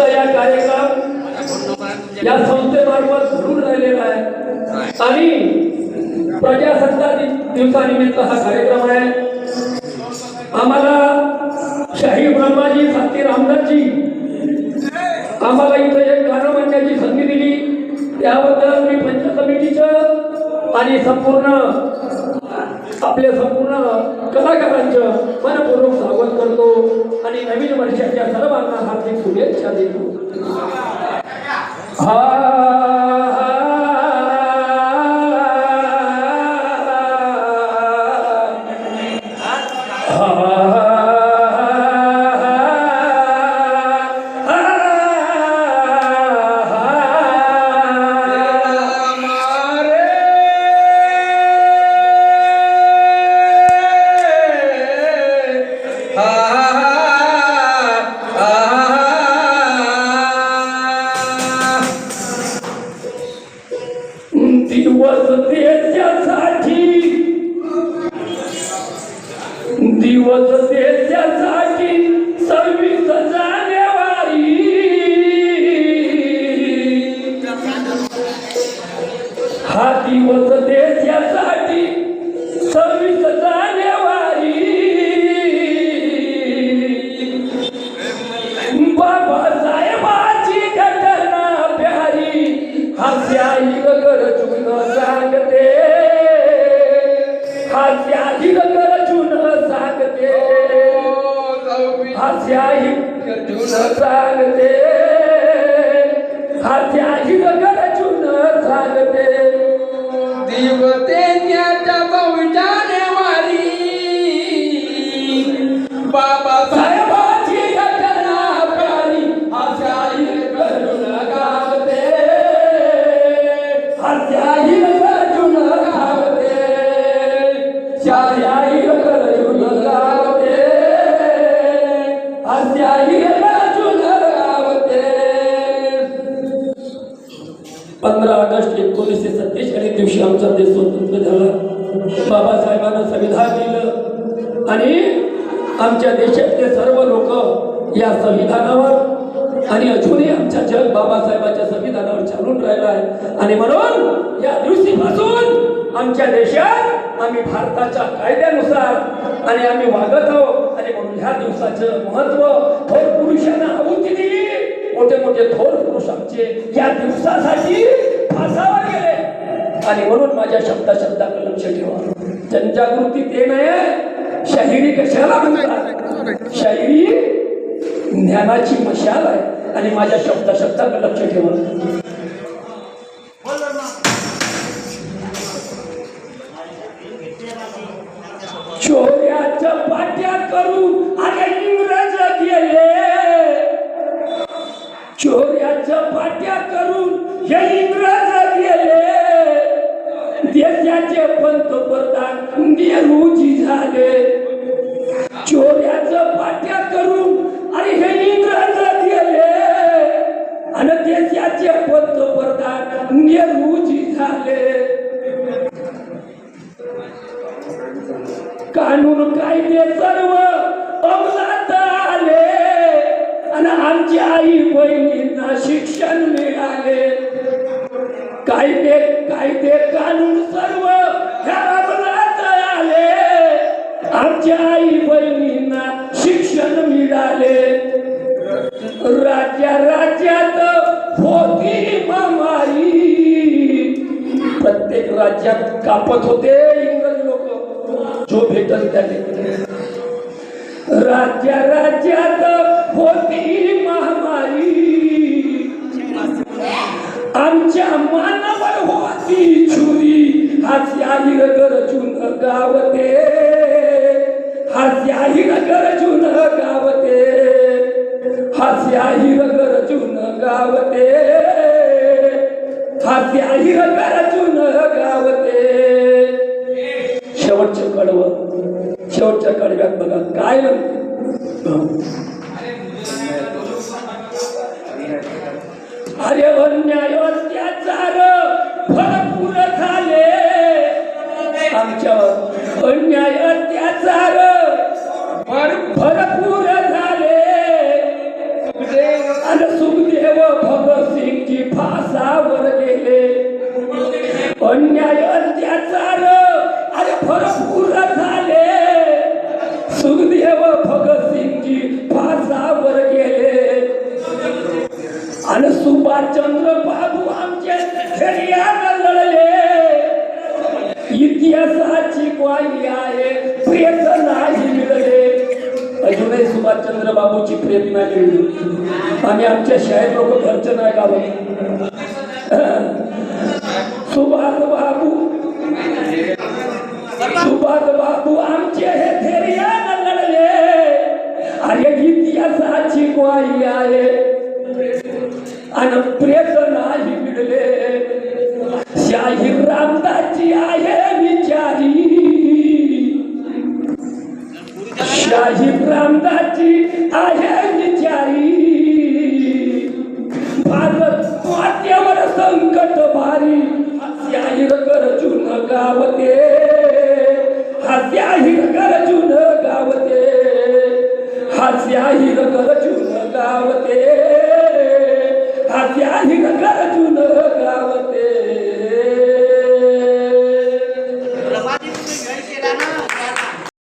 आजचा या कार्यक्रम या संस्थेमार्फत घडून राहिलेला आहे आणि प्रजासत्ताक दिवसानिमित्त हा कार्यक्रम आहे। आम्हाला शाही ब्रह्माजी साथी रामदासजी आम्हाला इथं एक गाणं म्हणण्याची संधी दिली, त्याबद्दल मी पंच कमिटीचं आणि संपूर्ण आपल्या संपूर्ण कलाकारांचं मनपूर्वक स्वागत करतो आणि नवीन वर्षाच्या सर्वांना हार्दिक शुभेच्छा देतो। दिवस देशासाठी 26 जानेवारी हा दिवस देशासाठी 26 जानेवारी बाबासाहेबांची घटना प्यारी हास्याही गरजून सांगते, हास्याही गरजून सांगते, हास्याही गरजून सांगते, हास्याही गरजून सांगते। दिवसेन्याच्या 26 जानेवारी बाबासाहेबांची घटना प्यारी हास्याही गरजून गावते, हास्याही गरजून गावते, शाह्याही गरजून गावते, हास्याही गरजून गावते। 15 ऑगस्ट 1947 दिवशी आमचा देश स्वतंत्र झाला। बाबासाहेबांना संविधान दिलं आणि आमच्या देशातले सर्व लोक या संविधानावर आणि अजूनही आमचा जग बाबासाहेबांच्या संविधानावर चालून राहिला आहे आणि म्हणून या दिवशीपासून आमच्या देशात आम्ही भारताच्या कायद्यानुसार आणि आम्ही वागत आहोत आणि म्हणून ह्या दिवसाचं महत्व थोर पुरुषांना आहुती दिली। मोठे मोठे थोर पुरुष आमचे या दिवसासाठी फासावर गेले आणि म्हणून माझ्या शब्दाकडे लक्ष ठेवा। जनजागृती ते नाही, शाहिरी कशाला म्हणतात? शाहिरी ज्ञानाची मशाल आहे आणि माझ्या शब्दाकडे लक्ष ठेवा। चोऱ्याच्या पाट्या करून अरे इंग्रज गेले, चोऱ्याच्या पाट्या करून हे इंग्रज गेले, देशाचे पंतप्रधान नेहरूजी झाले। चोऱ्याच्या पाट्या करून अरे हे इंग्रज गेले आणि देशाचे पंतप्रधान नेहरूजी झाले। कानून कायदे सर्व अंमलात आले आणि आमच्या आई बहिणींना शिक्षण मिळाले। कायदे कानून सर्व अंमलात आले, आमच्या आई बहिणींना शिक्षण मिळाले। राज्यात होती महामारी, प्रत्येक राज्यात कापत होते इंग्रज लोक जो भेटल त्याने। राज्यात होती महामारी, आमच्या मानावर होती छुरी, हास्याही गरजून गावते, हास्याही गरजून गावते, हास्याही गरजून गावते, हास्याही गरजून गावते। शेवटच्या कडव्यात बघा काय म्हणते, अरे अन्याय अत्याचार भरपूर झाले, आमच्यावर अन्याय अत्याचार भरपूर झाले आणि आणि सुभाषचंद्र बाबू आमचे शर्यत लढले इतिहासाची ग्वाही आहे प्रेत नाही मिळले अजूनही सुभाषचंद्र बाबूची प्रेत नाही मिळली आम्ही आमच्या शाळेत लोक घरचे नाही गावात सुभाष बाबू आमचे हे धैर्यानं लढले अरे इतिहासाची ग्वाही आहे आणि प्रेत नाही मिळले शाहीर रामदासची आहे विचारी शाहीर रामदासची आहे विचारी भारत मातेवर संकट भारी हास्याहीर गरजून गावते हास्याहीर गरजून गावते हास्याहीर गरजून गावते हास्याहीर